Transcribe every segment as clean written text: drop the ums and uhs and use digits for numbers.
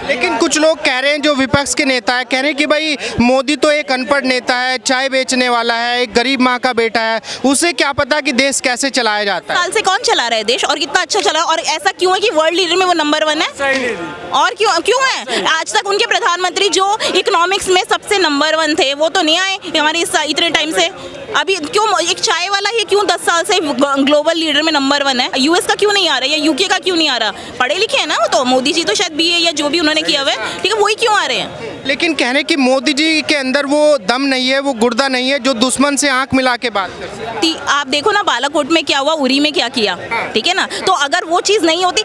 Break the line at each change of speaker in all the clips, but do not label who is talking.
लेकिन कुछ लोग कह रहे हैं, जो विपक्ष के नेता है कह रहे हैं कि भाई मोदी तो एक अनपढ़ नेता है, चाय बेचने वाला है, एक गरीब माँ का बेटा है, उसे क्या पता कि देश कैसे चलाया जाता है।
साल से कौन चला रहा है देश और कितना अच्छा चला, और ऐसा क्यों है कि वर्ल्ड लीडर में वो नंबर 1 है? और क्यों है? आज तक उनके प्रधानमंत्री जो इकोनॉमिक्स में सबसे नंबर 1 थे वो तो नहीं आए हमारे इतने टाइम से। अभी क्यों एक चाय वाला ही क्यों 10 साल से ग्लोबल लीडर में नंबर 1 है? यूएस का क्यों नहीं आ रहा या यूके का क्यों नहीं आ रहा? पढ़े लिखे हैं ना वो तो, मोदी जी तो शायद बीए या जो भी उन्होंने किया हुआ है, ठीक है, वही क्यों आ रहे हैं?
लेकिन कहने कि मोदी जी के अंदर वो दम नहीं है, वो गुर्दा नहीं है जो दुश्मन से आंख मिला के बात कर सकते।
आप देखो ना बालाकोट में क्या हुआ, उरी में क्या किया, ठीक है ना। तो अगर वो चीज़ नहीं होती,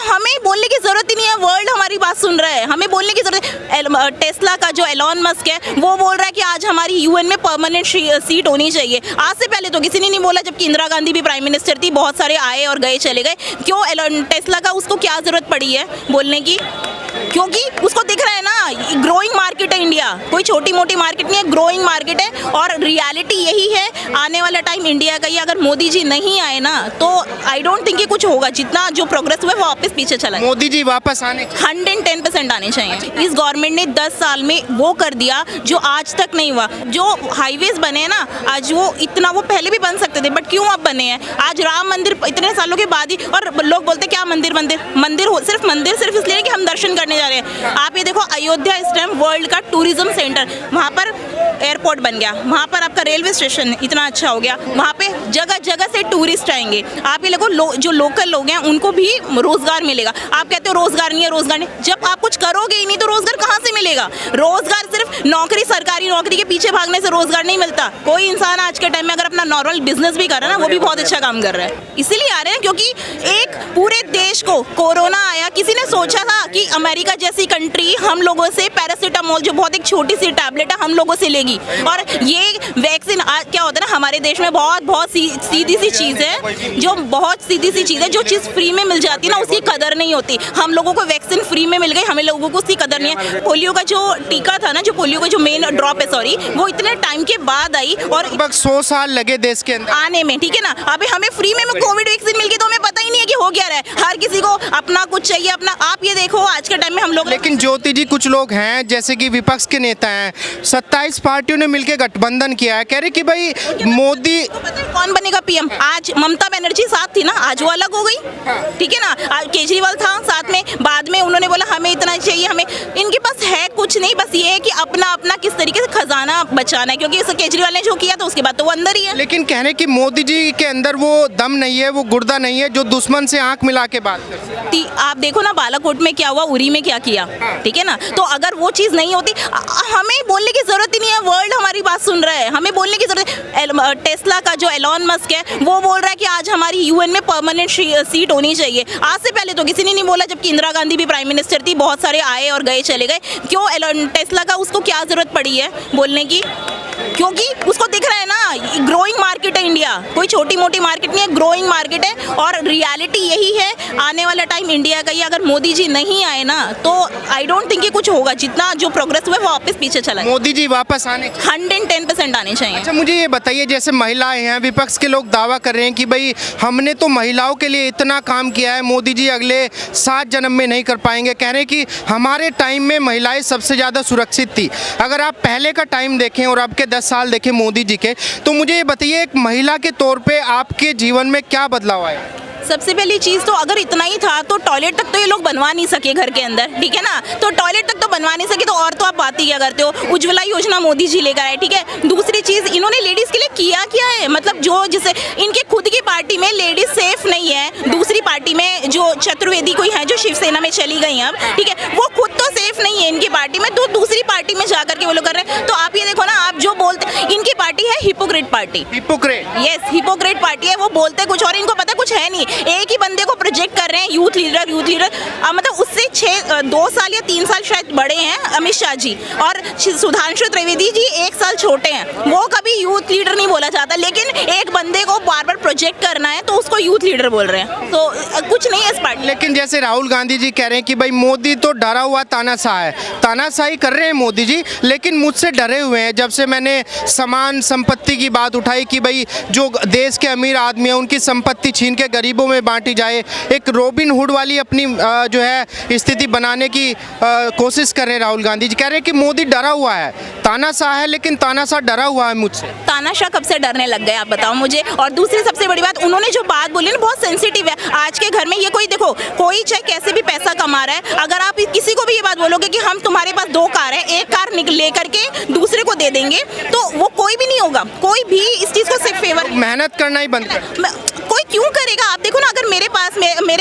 हमें बोलने की जरूरत ही नहीं है, वर्ल्ड हमारी बात सुन रहा है, हमें बोलने की जरूरत है। टेस्ला का जो एलॉन मस्क है वो बोल रहा है कि आज हमारी यूएन में परमानेंट सीट होनी चाहिए। आज से पहले तो किसी ने नहीं बोला, जबकि इंदिरा गांधी भी प्राइम मिनिस्टर थी, बहुत सारे आए और गए चले गए। क्यों टेस्ला का उसको क्या जरूरत पड़ी है बोलने की? क्योंकि उसको दिख रहा है ना, ग्रोइंग मार्केट है इंडिया, कोई छोटी मोटी मार्केट नहीं है, ग्रोइंग मार्केट है। और रियलिटी यही है, आने वाला टाइम इंडिया का ही, अगर मोदी जी नहीं आए ना तो आई डोंट थिंक कि कुछ होगा। जितना जो प्रोग्रेस हुआ है वो वापस पीछे चला है।
मोदी जी वापस आने
110% आने चाहिए। इस गवर्नमेंट ने 10 साल में वो कर दिया जो आज तक नहीं हुआ। जो हाईवेज बने हैं ना आज, वो इतना, वो पहले भी बन सकते थे बट क्यों अब बने हैं? आज राम मंदिर इतने सालों के बाद ही, और लोग बोलते क्या मंदिर सिर्फ इसलिए कि हम दर्शन करने जा रहे हैं। आप ये देखो, अयोध्या इस टाइम वर्ल्ड का टूरिज्म सेंटर, वहाँ पर एयरपोर्ट बन गया, वहाँ पर आपका रेलवे स्टेशन इतना अच्छा हो गया, वहाँ पे जगह जगह से टूरिस्ट आएंगे। आप ये देखो, जो लोकल लोग हैं उनको भी रोजगार मिलेगा। आप कहते हो रोजगार नहीं है, रोजगार नहीं, जब आप कुछ करोगे ही नहीं तो रोजगार कहाँ से मिलेगा? रोजगार सिर्फ नौकरी, सरकारी नौकरी के पीछे भागने से रोजगार नहीं मिलता। कोई इंसान आज के टाइम में अगर अपना नॉर्मल बिजनेस भी कर रहा है ना, वो भी बहुत अच्छा काम कर रहा है। इसीलिए आ रहे हैं क्योंकि एक पूरे देश को कोरोना आया, किसी ने सोचा था कि अमेरिका जैसी कंट्री हम लोगों से पैरासीटामोल, जो बहुत एक छोटी सी टैबलेट है, हम लोगों से लेगी? और ये वैक्सीन क्या होता है ना, हमारे देश में बहुत सीधी सी चीज़ है, जो बहुत सीधी सी चीज़ है, जो चीज़ फ्री में मिल जाती है ना उसकी कदर नहीं होती। हम लोगों को वैक्सीन फ्री में मिल गई, हमें लोगों को उसकी कदर नहीं है। पोलियो का जो टीका था ना, जो पोलियो का जो मेन ड्रॉप है, सॉरी, वो इतने टाइम के बाद आई और
लगभग 100 साल लगे देश के अंदर
आने में, ठीक है ना। अभी हमें फ्री में कोविड वैक्सीन मिल गई तो हमें पता ही नहीं है कि हो क्या रहा है। हर किसी को अपना कुछ चाहिए, अपना। आप ये देखो आज के टाइम में हम लोग,
लेकिन ज्योति जी कुछ लोग हैं जैसे कि विपक्ष के नेता हैं, 27 पार्टियों ने मिलकर गठबंधन किया है, कह रहे कि भाई मोदी
कौन बनेगा पीएम? आज ममता बनर्जी साथ थी ना, आज वो अलग हो गई, ठीक है ना। आज केजरीवाल था साथ में, बाद में उन्होंने बोला हमें इतना चाहिए, हमें। इनके पास है कुछ नहीं, बस ये है कि अपना किस तरीके से खजाना बचाना है, क्योंकि केजरीवाल ने जो किया था उसके बाद तो वो अंदर ही है।
लेकिन कहने कि मोदी जी के अंदर वो दम नहीं है, वो गुर्दा नहीं है जो दुश्मन से आंख मिला के बात कर सकते।
आप देखो ना बालाकोट में क्या हुआ, उरी में क्या किया, ठीक है ना। तो अगर वो चीज़ नहीं होती, हमें बोलने की जरूरत ही नहीं है, वर्ल्ड हमारी बात सुन रहा है, हमें बोलने की जरूरत है। टेस्ला का जो एलॉन मस्क है वो बोल रहा है कि आज हमारी यूएन में परमानेंट सीट होनी चाहिए। आज से पहले तो किसी ने नहीं बोला, जबकि इंदिरा गांधी भी प्राइम मिनिस्टर थी, बहुत सारे आए और गए चले गए। क्यों टेस्ला का उसको क्या जरूरत पड़ी है बोलने की? क्योंकि उसको दिख रहा है ना, ग्रोइंग मार्केट है इंडिया, कोई छोटी मोटी मार्केट नहीं है, ग्रोइंग मार्केट है। और रियलिटी यही है, आने वाला टाइम इंडिया का ही, अगर मोदी जी नहीं आए ना तो आई डोंट थिंक कि कुछ होगा। जितना जो प्रोग्रेस हुआ है वो वापस पीछे चला है।
मोदी जी वापस आने
110% आने चाहिए।
अच्छा, मुझे ये बताइए, जैसे महिलाएं हैं, विपक्ष के लोग दावा कर रहे हैं कि भाई हमने तो महिलाओं के लिए इतना काम किया है, मोदी जी अगले 7 जन्म में नहीं कर पाएंगे। कह रहे हैं कि हमारे टाइम में महिलाएं सबसे ज़्यादा सुरक्षित थी। अगर आप पहले का टाइम देखें और अब के 10 साल देखें मोदी जी के, तो मुझे ये बताइए, एक महिला के तौर पे आपके जीवन में क्या बदलाव आया?
सबसे पहली चीज़ तो अगर इतना ही था तो टॉयलेट तक तो ये लोग बनवा नहीं सके घर के अंदर, ठीक है ना। तो टॉयलेट तक तो बनवा नहीं सके, तो और तो आप बात ही क्या करते हो। उज्ज्वला योजना मोदी जी लेकर आए, ठीक है। दूसरी चीज़, इन्होंने लेडीज़ के लिए किया क्या है? मतलब जो जिसे इनके खुद की पार्टी में लेडीज सेफ नहीं है, दूसरी पार्टी में जो चतुर्वेदी कोई है जो शिवसेना में चली गई अब, ठीक है, वो खुद तो सेफ नहीं है इनकी पार्टी में, तो दूसरी पार्टी में जाकर के वो लोग कर रहे हैं। तो आप ये देखो ना, आप जो बोलते, इनकी पार्टी है hypocrite party, yes, hypocrite party है। वो बोलते कुछ और इनको पता कुछ है नहीं। एक ही बंदे को प्रोजेक्ट कर रहे हैं, यूथ लीडर, मतलब उससे 2 साल या 3 साल शायद बड़े हैं अमित शाह जी, और सुधांशु त्रिवेदी जी 1 साल छोटे हैं। वो कभी यूथ लीडर नहीं बोला जाता, लेकिन एक बंदे को बार बार प्रोजेक्ट करना है तो उसको यूथ लीडर बोल रहे हैं। तो कुछ नहीं है इस पार्टी।
लेकिन जैसे राहुल गांधी जी कह रहे हैं कि भाई मोदी तो डरा हुआ तानाशाह है, तानाशाही कर रहे हैं मोदी जी, लेकिन मुझसे डरे हुए हैं। जब से मैंने समान संपत्ति की बात उठाई कि भाई जो देश के अमीर आदमी हैं उनकी संपत्ति छीन के गरीबों में बांटी जाए, एक रॉबिन हुड वाली अपनी जो है स्थिति बनाने की कोशिश कर रहे हैं राहुल गांधी जी। कह रहे हैं कि मोदी डरा हुआ है, तानाशाह है लेकिन तानाशाह डरा हुआ है मुझसे।
तानाशाह कब से डरने लग गए आप बताओ मुझे। और दूसरी सबसे बड़ी बात, उन्होंने जो बात बोली ना बहुत सेंसिटिव है। आज के घर में ये कोई देखो, कोई चाहे कैसे भी पैसा कमा रहा है, अगर आप किसी को भी ये बात बोलोगे कि हम तुम्हारे पास 2 कार है, एक कार लेकर के दूसरे को दे देंगे, तो वो कोई भी नहीं होगा, कोई भी इस चीज को सिर्फ फेवर।
मेहनत करना ही बंद कर,
कोई क्यों करेगा? आप देखो ना, अगर मेरे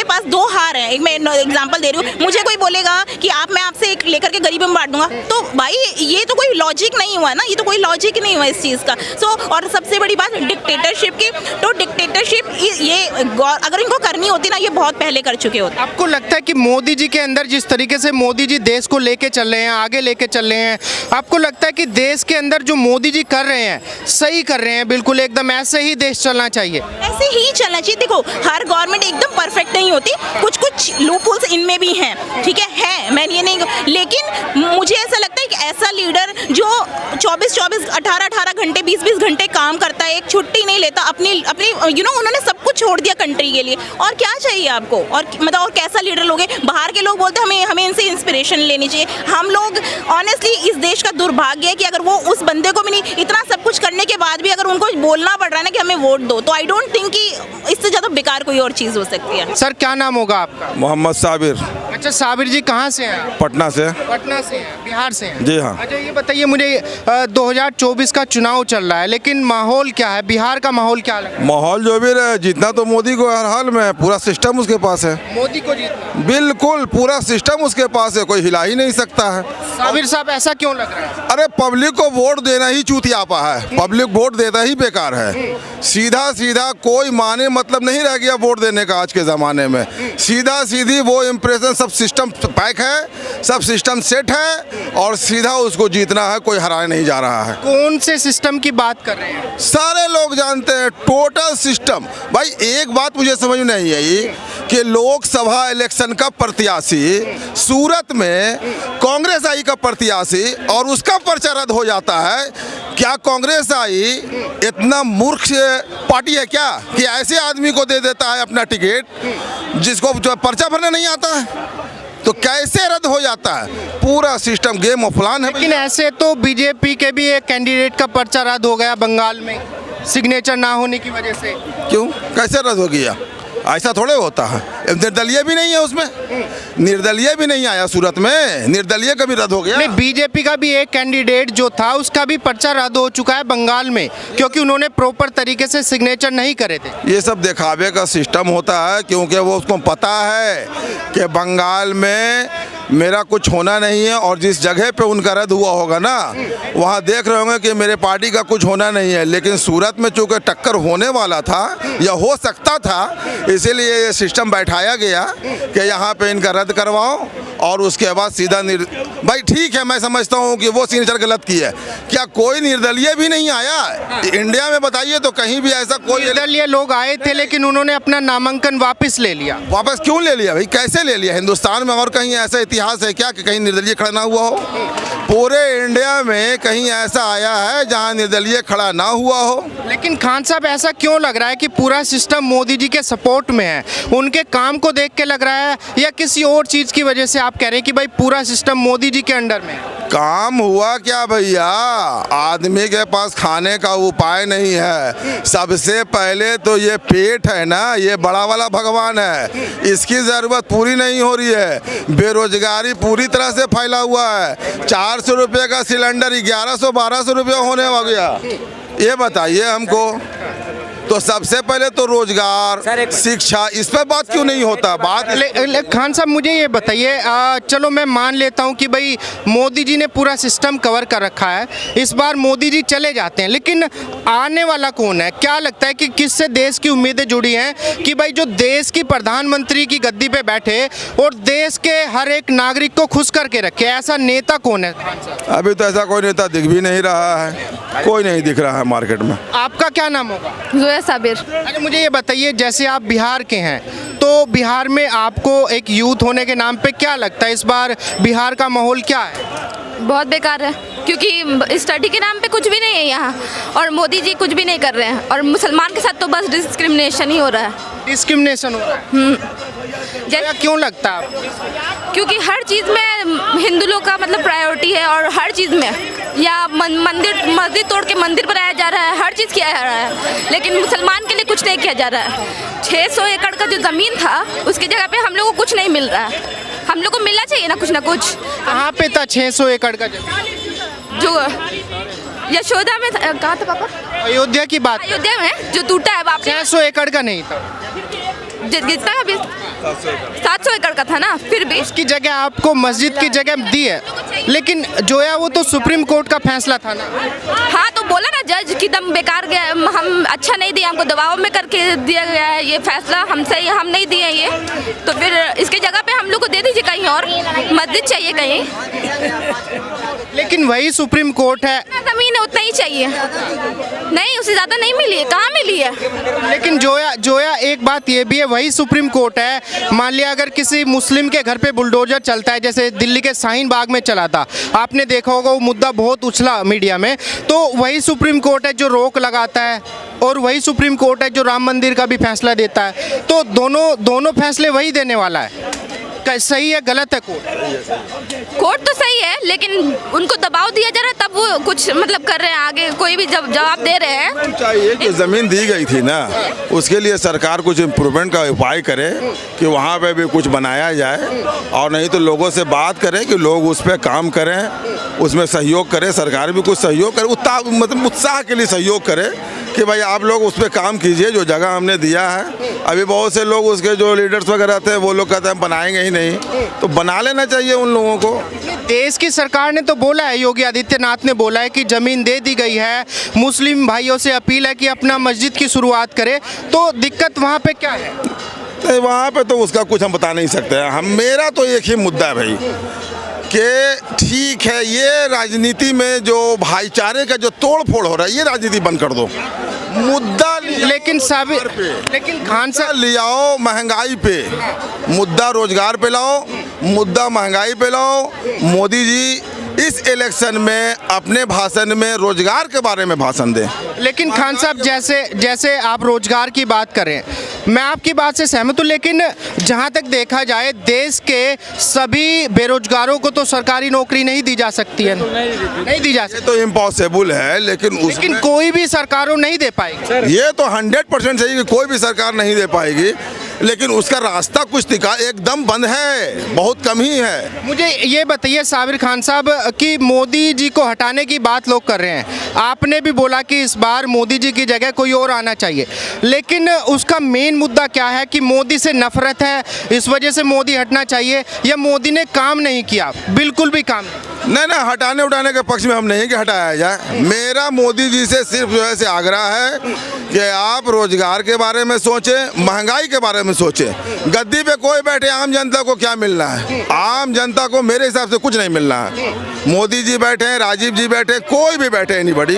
पास 2 हार हैं, एक मैं एग्जांपल दे रही हूँ, मुझे कोई बोलेगा कि मैं आपसे एक लेकर के गरीबों में बांट दूंगा, तो भाई ये तो कोई लॉजिक नहीं हुआ ना, ये तो कोई लॉजिक नहीं हुआ इस चीज का। और सबसे बड़ी बात डिक्टेटरशिप की, तो डिक्टेटरशिप ये अगर इनको करनी होती ना, ये बहुत पहले कर चुके होते।
आपको लगता है कि मोदी जी के अंदर जिस तरीके से मोदी जी देश को लेके चल रहे हैं, आगे लेके चल रहे हैं, आपको लगता है कि देश के अंदर जो मोदी जी कर रहे हैं सही कर रहे हैं, बिल्कुल एकदम ऐसे ही देश चलना चाहिए?
ऐसे ही चलना चाहिए। देखो, हर गवर्नमेंट एकदम परफेक्ट नहीं होती, कुछ लूपहोल्स इनमें भी हैं, ठीक है, मैं ये नहीं, लेकिन मुझे ऐसा लगता है कि ऐसा लीडर जो 24-24, 18-18 घंटे, 20-20 घंटे काम करता है, एक छुट्टी नहीं लेता, अपनी उन्होंने सब कुछ छोड़ दिया कंट्री के लिए, और क्या चाहिए आपको? और मतलब और कैसा लीडर लोगे? बाहर के लोग बोलते हैं हमें इनसे इंस्पिरेशन लेनी चाहिए। हम लोग ऑनेस्टली, इस देश का दुर्भाग्य है कि अगर वो उस बंदे को भी नहीं, इतना सब कुछ करने के बाद भी अगर उनको बोलना पड़ रहा है ना कि हमें वोट दो, तो आई डोंट थिंक कि इससे ज्यादा बेकार कोई और चीज हो सकती है।
सर क्या नाम होगा आपका?
मोहम्मद साबिर।
अच्छा साबिर जी, कहाँ से हैं?
पटना से।
पटना से हैं, बिहार से हैं?
जी हाँ।
अच्छा ये बताइए मुझे, 2024 का चुनाव चल रहा है, लेकिन माहौल क्या है, बिहार का माहौल क्या लग रहा है?
माहौल जो भी रहे, जीतना तो मोदी को हर हाल में, पूरा सिस्टम उसके पास है।
मोदी को जीतना?
बिल्कुल, पूरा सिस्टम उसके पास है, कोई हिला ही नहीं सकता है।
साबिर साहब ऐसा क्यों लग रहा है?
अरे पब्लिक को वोट देना ही चूतियापा है, पब्लिक वोट देता ही बेकार है। सीधा सीधा कोई माने मतलब नहीं रह गया वोट देने का आज के ज़माने में। सीधा सीधी वो इम्प्रेशन, सब सिस्टम पैक है, सब सिस्टम सेट है, और सीधा उसको जीतना है, कोई हराने नहीं जा रहा है।
कौन से सिस्टम की बात कर रहे हैं?
सारे लोग जानते हैं, टोटल सिस्टम। भाई एक बात मुझे समझ में नहीं आई कि लोकसभा इलेक्शन का प्रत्याशी सूरत में कांग्रेस आई का प्रत्याशी, और उसका पर्चा रद्द हो जाता है। क्या कांग्रेस आई इतना मूर्ख पार्टी है क्या कि ऐसे आदमी को दे देता है अपना टिकट जिसको जो पर्चा भरने नहीं आता है? तो कैसे रद्द हो जाता है? पूरा सिस्टम गेम ऑफलाइन है।
लेकिन ऐसे तो बीजेपी के भी एक कैंडिडेट का पर्चा रद्द हो गया बंगाल में, सिग्नेचर ना होने की वजह से।
क्यों, कैसे रद्द हो गया? ऐसा थोड़े होता है। निर्दलीय भी नहीं है उसमें, निर्दलीय भी नहीं आया सूरत में, निर्दलीय का भी रद्द हो गया।
नहीं, बीजेपी का भी एक कैंडिडेट जो था उसका भी पर्चा रद्द हो चुका है बंगाल में, क्योंकि उन्होंने प्रॉपर तरीके से सिग्नेचर नहीं करे थे।
ये सब दिखावे का सिस्टम होता है, क्योंकि वो उसको पता है कि बंगाल में मेरा कुछ होना नहीं है, और जिस जगह पे उनका रद्द हुआ होगा ना, वहाँ देख रहे होंगे कि मेरे पार्टी का कुछ होना नहीं है। लेकिन सूरत में चूँकि टक्कर होने वाला था या हो सकता था, इसीलिए ये सिस्टम बैठाया गया कि यहाँ पे इनका रद्द करवाओ, और उसके बाद सीधा भाई ठीक है, मैं समझता हूँ कि वो सिग्नेचर गलत की है। क्या कोई निर्दलीय भी नहीं आया इंडिया में? बताइए तो, कहीं भी ऐसा कोई
निर्दलीय लोग आए थे, लेकिन उन्होंने अपना नामांकन वापस ले लिया।
वापस क्यों ले लिया भाई? कैसे ले लिया? हिंदुस्तान में और कहीं ऐसा इतिहास है क्या कि कहीं निर्दलीय खड़ा ना हुआ हो? पूरे इंडिया में कहीं ऐसा आया है जहां निर्दलीय खड़ा ना हुआ हो?
लेकिन खान साहब ऐसा क्यों लग रहा है कि पूरा सिस्टम मोदी जी के सपोर्ट में है? उनके काम को देख के लग रहा है, या किसी और चीज़ की वजह से आप कह रहे हैं कि भाई पूरा सिस्टम मोदी जी के अंडर में है?
काम हुआ क्या भैया? आदमी के पास खाने का उपाय नहीं है। सबसे पहले तो ये पेट है ना, ये बड़ा वाला भगवान है, इसकी ज़रूरत पूरी नहीं हो रही है। बेरोजगारी पूरी तरह से फैला हुआ है। 400 रुपये का सिलेंडर 1100-1200 रुपये होने हो गया। ये बताइए हमको तो सबसे पहले तो रोजगार, शिक्षा, इस पर बात क्यों नहीं होता? बात
खान साहब मुझे ये बताइए, चलो मैं मान लेता हूँ कि भाई मोदी जी ने पूरा सिस्टम कवर कर रखा है, इस बार मोदी जी चले जाते हैं, लेकिन आने वाला कौन है? क्या लगता है कि किससे देश की उम्मीदें जुड़ी हैं कि भाई जो देश की प्रधानमंत्री की गद्दी पे बैठे और देश के हर एक नागरिक को खुश करके रखे, ऐसा नेता कौन है?
अभी तो ऐसा कोई नेता दिख भी नहीं रहा है, कोई नहीं दिख रहा है मार्केट में।
आपका क्या नाम होगा?
जोया साबिर।
अच्छा मुझे ये बताइए, जैसे आप बिहार के हैं तो बिहार में आपको एक यूथ होने के नाम पे क्या लगता है इस बार बिहार का माहौल क्या है?
बहुत बेकार है, क्योंकि स्टडी के नाम पे कुछ भी नहीं है यहाँ, और मोदी जी कुछ भी नहीं कर रहे हैं, और मुसलमान के साथ तो बस डिस्क्रिमिनेशन ही हो रहा है।
डिस्क्रिमिनेशन हो रहा है? क्या क्यों लगता है आपको?
क्योंकि हर चीज़ में हिंदू लोग का मतलब प्रायोरिटी है, और हर चीज़ में या मस्जिद तोड़ के मंदिर बनाया जा रहा है, हर चीज़ किया जा रहा है, लेकिन मुसलमान के लिए कुछ नहीं किया जा रहा है। 600 एकड़ का जो ज़मीन था उसकी जगह पे हम लोग को कुछ नहीं मिल रहा है। हम लोग को मिलना चाहिए ना कुछ ना कुछ।
कहाँ पे था 600 एकड़ का जमीन?
जो यशोदा में कहाँ था पापा?
अयोध्या की बात।
अयोध्या में जो टूटा है वापस,
600 एकड़ का नहीं था,
जितना अभी 700 एकड़ का था ना, फिर भी
उसकी जगह आपको मस्जिद की जगह दी है, लेकिन जोया वो तो सुप्रीम कोर्ट का फैसला था ना।
हाँ, तो बोला ना जज कि दम बेकार गया, हम अच्छा नहीं दिया, हमको दबाव में करके दिया गया है ये फैसला, हमसे हम नहीं दिए ये, तो फिर इसके जगह पे हम लोग को दे दीजिए कहीं और, मस्जिद चाहिए कहीं।
लेकिन वही सुप्रीम कोर्ट है।
जमीन है उतना ही चाहिए, नहीं उससे ज़्यादा नहीं मिली है, कहाँ मिली है?
लेकिन जोया एक बात ये भी है, वही सुप्रीम कोर्ट है, मान लिया अगर किसी मुस्लिम के घर पे बुलडोजर चलता है, जैसे दिल्ली के शाहीन बाग में चला था, आपने देखा होगा वो मुद्दा बहुत उछला मीडिया में, तो वही सुप्रीम कोर्ट है जो रोक लगाता है, और वही सुप्रीम कोर्ट है जो राम मंदिर का भी फैसला देता है, तो दोनों फैसले वही देने वाला है। सही है गलत है
कोर्ट तो सही है, लेकिन उनको दबाव दिया जा रहा है, तब वो कुछ मतलब कर रहे हैं, आगे कोई भी जब जवाब दे रहे हैं।
चाहिए कि ज़मीन दी गई थी ना, उसके लिए सरकार कुछ इम्प्रूवमेंट का उपाय करे कि वहाँ पे भी कुछ बनाया जाए, और नहीं तो लोगों से बात करें कि लोग उस पर काम करें, उसमें सहयोग करें, सरकार भी कुछ सहयोग करे, मतलब उत्साह के लिए सहयोग करे कि भाई आप लोग उस पर काम कीजिए जो जगह हमने दिया है। अभी बहुत से लोग उसके जो लीडर्स वगैरह थे वो लोग कहते हैं बनाएंगे ही नहीं, तो बना लेना चाहिए उन लोगों को।
देश की सरकार ने तो बोला है, योगी आदित्यनाथ ने बोला है कि ज़मीन दे दी गई है, मुस्लिम भाइयों से अपील है कि अपना मस्जिद की शुरुआत करें, तो दिक्कत वहाँ पे क्या है?
नहीं, वहाँ पे तो उसका कुछ हम बता नहीं सकते। मेरा तो एक ही मुद्दा है भाई कि ठीक है, ये राजनीति में जो भाईचारे का जो तोड़ फोड़ हो रहा है, ये राजनीति बंद कर दो। मुद्दा
लेकिन खान साहब
ले आओ महंगाई पे, मुद्दा रोजगार पे लाओ, मुद्दा महंगाई पे लाओ। मोदी जी इस इलेक्शन में अपने भाषण में रोजगार के बारे में भाषण दें।
लेकिन खान साहब जैसे आप रोजगार की बात करें, मैं आपकी बात से सहमत हूँ, लेकिन जहाँ तक देखा जाए देश के सभी बेरोजगारों को तो सरकारी नौकरी नहीं दी जा सकती है, नहीं दी जा सकती,
तो इम्पॉसिबल है, लेकिन
कोई भी सरकारों नहीं दे पाएगी।
ये तो 100% सही कि कोई भी सरकार नहीं दे पाएगी, लेकिन उसका रास्ता कुछ दिखा एकदम बंद है, बहुत कम ही है।
मुझे ये बताइए साबिर खान साहब कि मोदी जी को हटाने की बात लोग कर रहे हैं, आपने भी बोला कि इस बार मोदी जी की जगह कोई और आना चाहिए, लेकिन उसका मेन मुद्दा क्या है कि मोदी से नफरत है, इस वजह से मोदी हटना चाहिए, या मोदी ने काम नहीं किया? बिल्कुल भी काम
नहीं, हटाने उठाने के पक्ष में हम नहीं कि हटाया जाए। मेरा मोदी जी से सिर्फ जो है से आग्रह है कि आप रोजगार के बारे में सोचें, महंगाई के बारे में सोचें। गद्दी पे कोई बैठे, आम जनता को क्या मिलना है? आम जनता को मेरे हिसाब से कुछ नहीं मिलना है। मोदी जी बैठे हैं, राजीव जी बैठे, कोई भी बैठे नहीं, बड़ी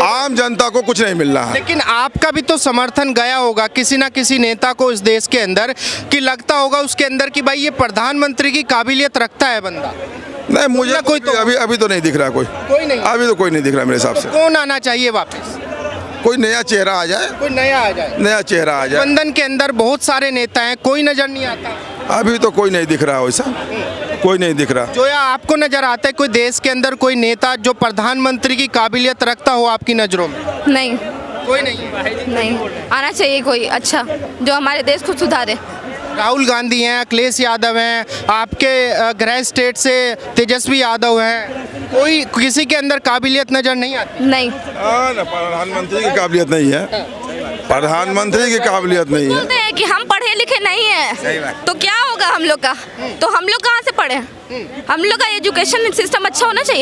आम जनता को कुछ नहीं मिल रहा है।
लेकिन आपका भी तो समर्थन गया होगा किसी ना किसी नेता को इस देश के अंदर, कि लगता होगा उसके अंदर कि भाई ये प्रधानमंत्री की काबिलियत रखता है बंदा।
नहीं, मुझे
कोई तो
अभी तो नहीं दिख रहा, कोई
नहीं,
अभी तो कोई नहीं दिख रहा मेरे हिसाब से।
कौन आना चाहिए वापस?
कोई नया चेहरा आ जाए,
कोई नया आ जाए,
नया चेहरा आ जाए।
गठबंधन के अंदर बहुत सारे नेता हैं, कोई नजर नहीं आता।
अभी तो कोई नहीं दिख रहा वैसा, कोई नहीं दिख रहा।
जो या आपको नजर आता है कोई देश के अंदर कोई नेता जो प्रधानमंत्री की काबिलियत रखता हो आपकी नजरों में?
नहीं,
कोई नहीं
आना चाहिए कोई अच्छा जो हमारे देश को सुधारे।
राहुल गांधी हैं, अखिलेश यादव हैं, आपके गृह स्टेट से तेजस्वी यादव हैं, कोई किसी के अंदर काबिलियत नजर नहीं आती?
नहीं,
प्रधानमंत्री की काबिलियत नहीं है, प्रधानमंत्री की काबिलियत नहीं है।
बोलते हैं कि हम पढ़े लिखे नहीं हैं, तो क्या होगा हम लोग का? तो हम लोग कहाँ से पढ़े? हम लोग का एजुकेशन सिस्टम अच्छा होना चाहिए।